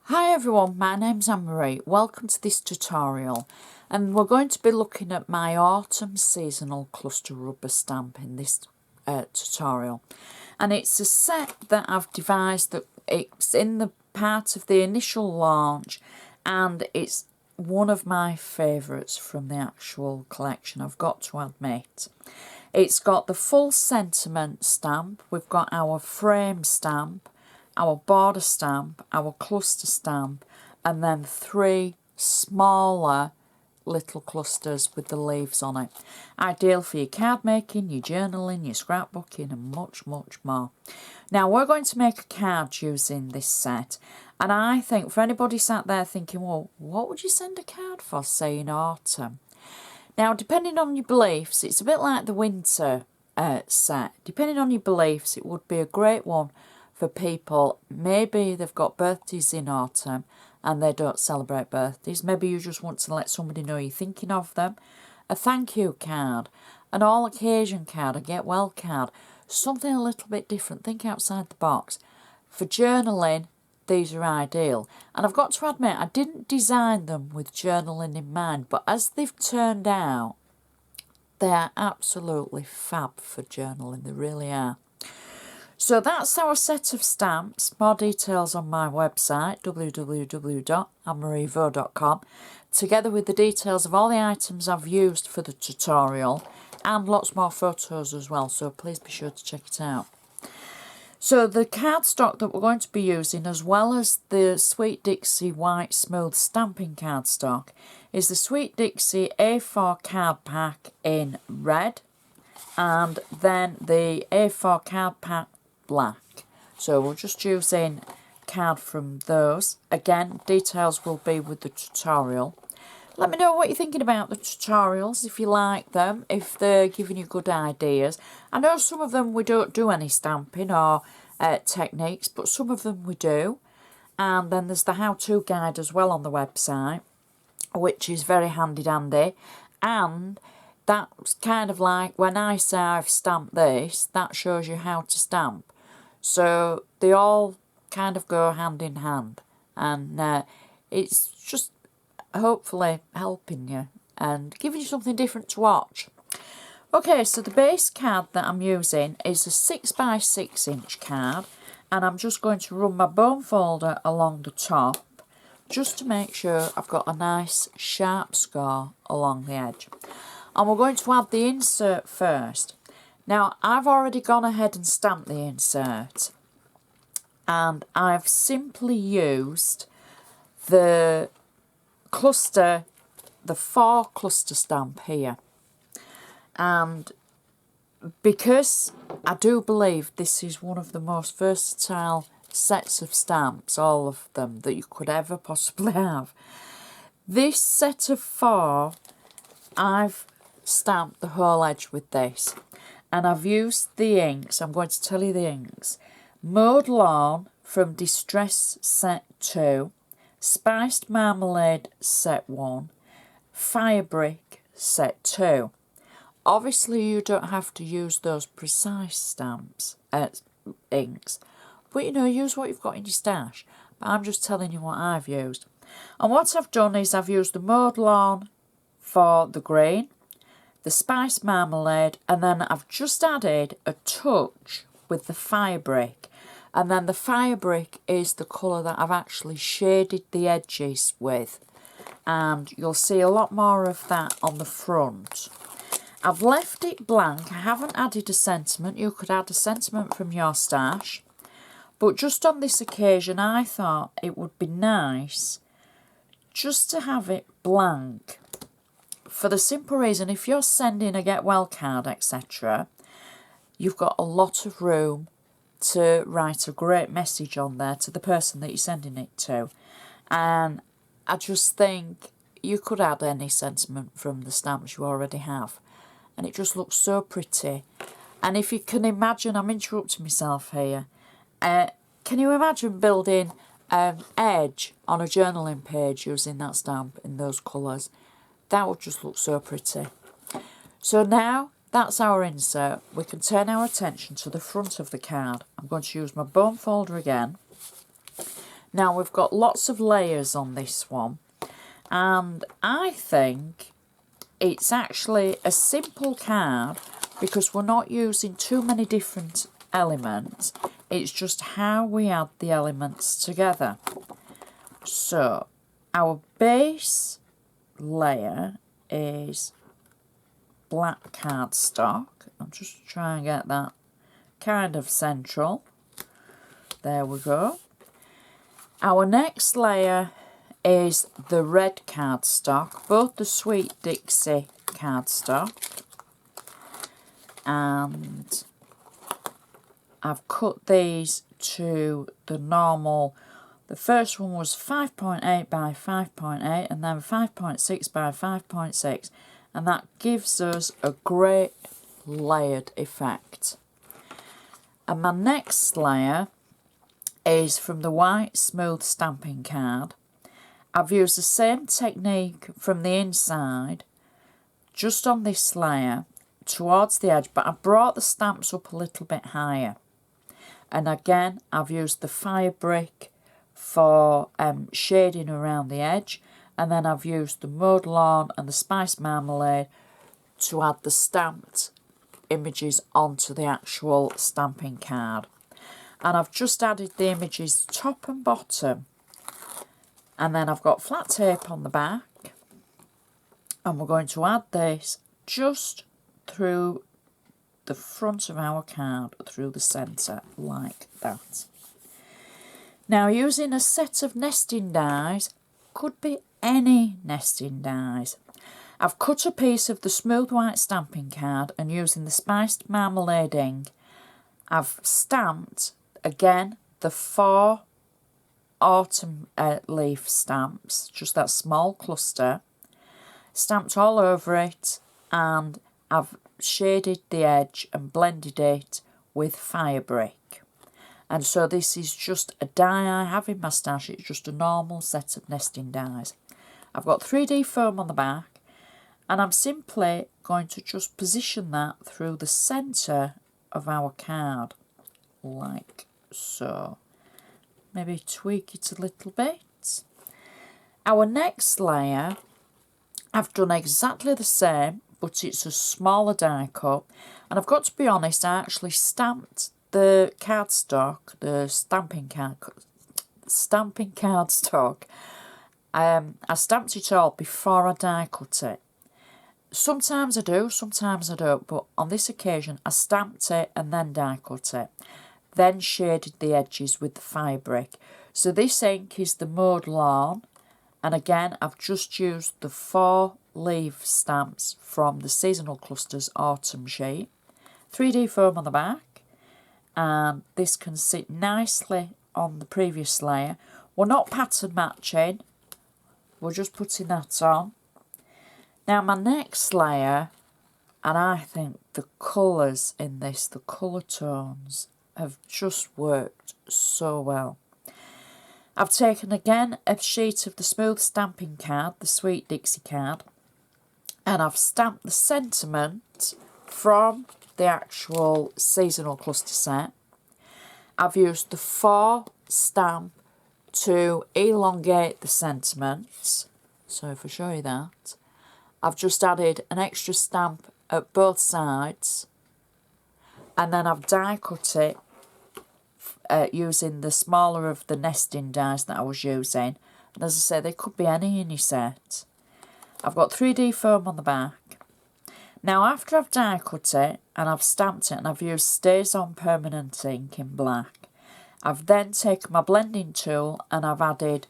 Hi everyone, my name's Anne-Marie. Welcome to this tutorial, and we're going to be looking at my autumn seasonal cluster rubber stamp in this tutorial. And it's a set that I've devised that it's in the part of the initial launch, and it's one of my favourites from the actual collection, I've got to admit. It's got the full sentiment stamp, we've got our frame stamp, our border stamp, our cluster stamp, and then 3 smaller little clusters with the leaves on it. Ideal for your card making, your journaling, your scrapbooking, and much, much more. Now, we're going to make a card using this set, and I think for anybody sat there thinking, well, what would you send a card for, say, in autumn? Now, depending on your beliefs, it's a bit like the winter set. Depending on your beliefs, it would be a great one for people. Maybe they've got birthdays in autumn and they don't celebrate birthdays. Maybe you just want to let somebody know you're thinking of them. A thank you card, an all occasion card, a get well card, something a little bit different. Think outside the box. For journaling, these are ideal. And I've got to admit, I didn't design them with journaling in mind, but as they've turned out, they are absolutely fab for journaling. They really are. So that's our set of stamps. More details on my website, www.annemarievaux.com, together with the details of all the items I've used for the tutorial and lots more photos as well, so please be sure to check it out. So the cardstock that we're going to be using, as well as the Sweet Dixie White Smooth Stamping cardstock, is the Sweet Dixie A4 card pack in red, and then the A4 card pack black. So we're just using card from those. Again, details will be with the tutorial. Let me know what you're thinking about the tutorials, if you like them, if they're giving you good ideas. I know some of them we don't do any stamping or techniques, but some of them we do. And then there's the how-to guide as well on the website, which is very handy-dandy. And that's kind of like when I say I've stamped this, that shows you how to stamp. So they all kind of go hand in hand. And it's just hopefully helping you and giving you something different to watch. Okay, so the base card that I'm using is a 6x6 inch card, and I'm just going to run my bone folder along the top just to make sure I've got a nice sharp score along the edge. And we're going to add the insert first. Now, I've already gone ahead and stamped the insert, and I've simply used the cluster, the 4 cluster stamp here. And because I do believe this is one of the most versatile sets of stamps, all of them, that you could ever possibly have, this set of 4, I've stamped the whole edge with this. And I've used the inks, I'm going to tell you the inks, Mowed Lawn from Distress Set 2, Spiced Marmalade Set 1, Firebrick Set 2. Obviously you don't have to use those precise stamps, inks, but you know, use what you've got in your stash. But I'm just telling you what I've used. And what I've done is I've used the Mowed Lawn for the green, the Spiced Marmalade, and then I've just added a touch with the Firebrick. And then the Firebrick is the colour that I've actually shaded the edges with. And you'll see a lot more of that on the front. I've left it blank. I haven't added a sentiment. You could add a sentiment from your stash. But just on this occasion, I thought it would be nice just to have it blank. For the simple reason, if you're sending a get well card, etc., you've got a lot of room to write a great message on there to the person that you're sending it to. And I just think you could add any sentiment from the stamps you already have. And it just looks so pretty. And if you can imagine, I'm interrupting myself here. Can you imagine building an edge on a journaling page using that stamp in those colours? That would just look so pretty. So now that's our insert. We can turn our attention to the front of the card. I'm going to use my bone folder again. Now we've got lots of layers on this one, and I think it's actually a simple card because we're not using too many different elements. It's just how we add the elements together. So our base layer is black cardstock. I'm just trying to get that kind of central. There we go. Our next layer is the red cardstock, both the Sweet Dixie cardstock, and I've cut these to the normal. The first one was 5.8 by 5.8 and then 5.6 by 5.6, and that gives us a great layered effect. And my next layer is from the white smooth stamping card. I've used the same technique from the inside, just on this layer, towards the edge, but I've brought the stamps up a little bit higher. And again, I've used the fire brick for shading around the edge, and then I've used the mud lawn and the spiced marmalade to add the stamped images onto the actual stamping card. And I've just added the images top and bottom, and then I've got flat tape on the back, and we're going to add this just through the front of our card, through the centre, like that. Now, using a set of nesting dies, could be any nesting dies. I've cut a piece of the smooth white stamping card, and using the spiced marmalade ink, I've stamped, again, the 4 autumn leaf stamps, just that small cluster, stamped all over it, and I've shaded the edge and blended it with fire brick. And so this is just a die I have in my stash. It's just a normal set of nesting dies. I've got 3D foam on the back, and I'm simply going to just position that through the centre of our card, like so. Maybe tweak it a little bit. Our next layer, I've done exactly the same, but it's a smaller die cut. And I've got to be honest, I actually stamped the cardstock, the stamping cardstock. I stamped it all before I die cut it. Sometimes I do, sometimes I don't, but on this occasion I stamped it and then die cut it. Then shaded the edges with the fire brick. So this ink is the mowed lawn, and again I've just used the 4 leaf stamps from the Seasonal Clusters autumn sheet. 3D foam on the back, and this can sit nicely on the previous layer. We're not pattern matching, we're just putting that on. Now my next layer, and I think the colours in this, the colour tones, have just worked so well. I've taken again a sheet of the smooth stamping card, the Sweet Dixie card, and I've stamped the sentiment from the actual Seasonal Cluster set. I've used the 4 stamp to elongate the sentiments. So if I show you that, I've just added an extra stamp at both sides, and then I've die cut it using the smaller of the nesting dies that I was using. And as I say, they could be any in your set. I've got 3D foam on the back. Now after I've die cut it and I've stamped it and I've used Stays On Permanent ink in black, I've then taken my blending tool and I've added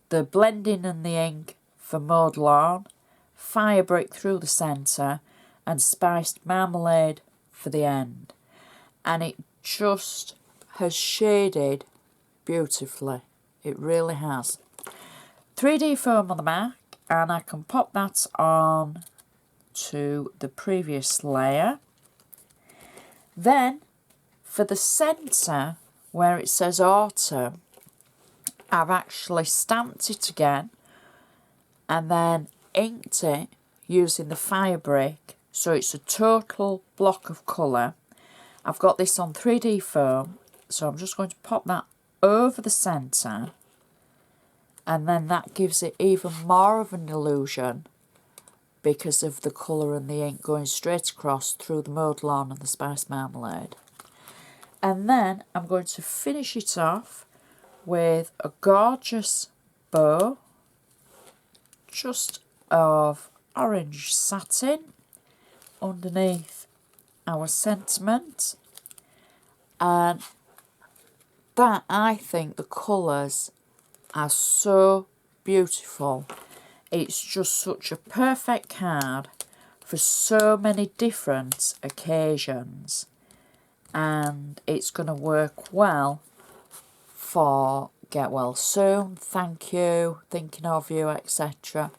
the blending and the ink for mowed lawn, fire brick through the centre, and spiced marmalade for the end. And it just has shaded beautifully. It really has. 3D foam on the back, and I can pop that on to the previous layer. Then for the centre where it says autumn, I've actually stamped it again and then inked it using the fire brick, so it's a total block of colour. I've got this on 3D foam, so I'm just going to pop that over the centre and then that gives it even more of an illusion because of the colour and the ink going straight across through the mowed lawn and the spice marmalade. And then I'm going to finish it off with a gorgeous bow, just of orange satin underneath our sentiment. And that, I think the colours are so beautiful. It's just such a perfect card for so many different occasions, and it's going to work well for get well soon, thank you, thinking of you, etc.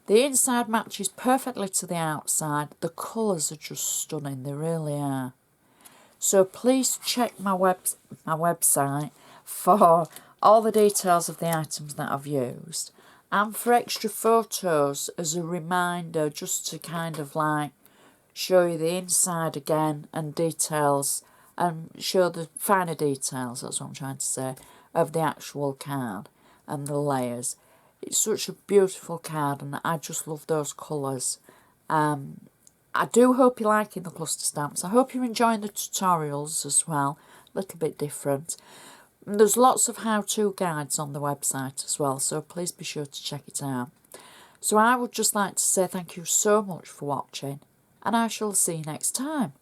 The inside matches perfectly to the outside. The colours are just stunning, they really are. So please check my website for all the details of the items that I've used, and for extra photos as a reminder, just to kind of like show you the inside again and details, and show the finer details, that's what I'm trying to say, of the actual card and the layers. It's such a beautiful card and I just love those colours. I do hope you're liking the cluster stamps. I hope you're enjoying the tutorials as well, a little bit different. There's lots of how-to guides on the website as well, so please be sure to check it out. So I would just like to say thank you so much for watching, and I shall see you next time.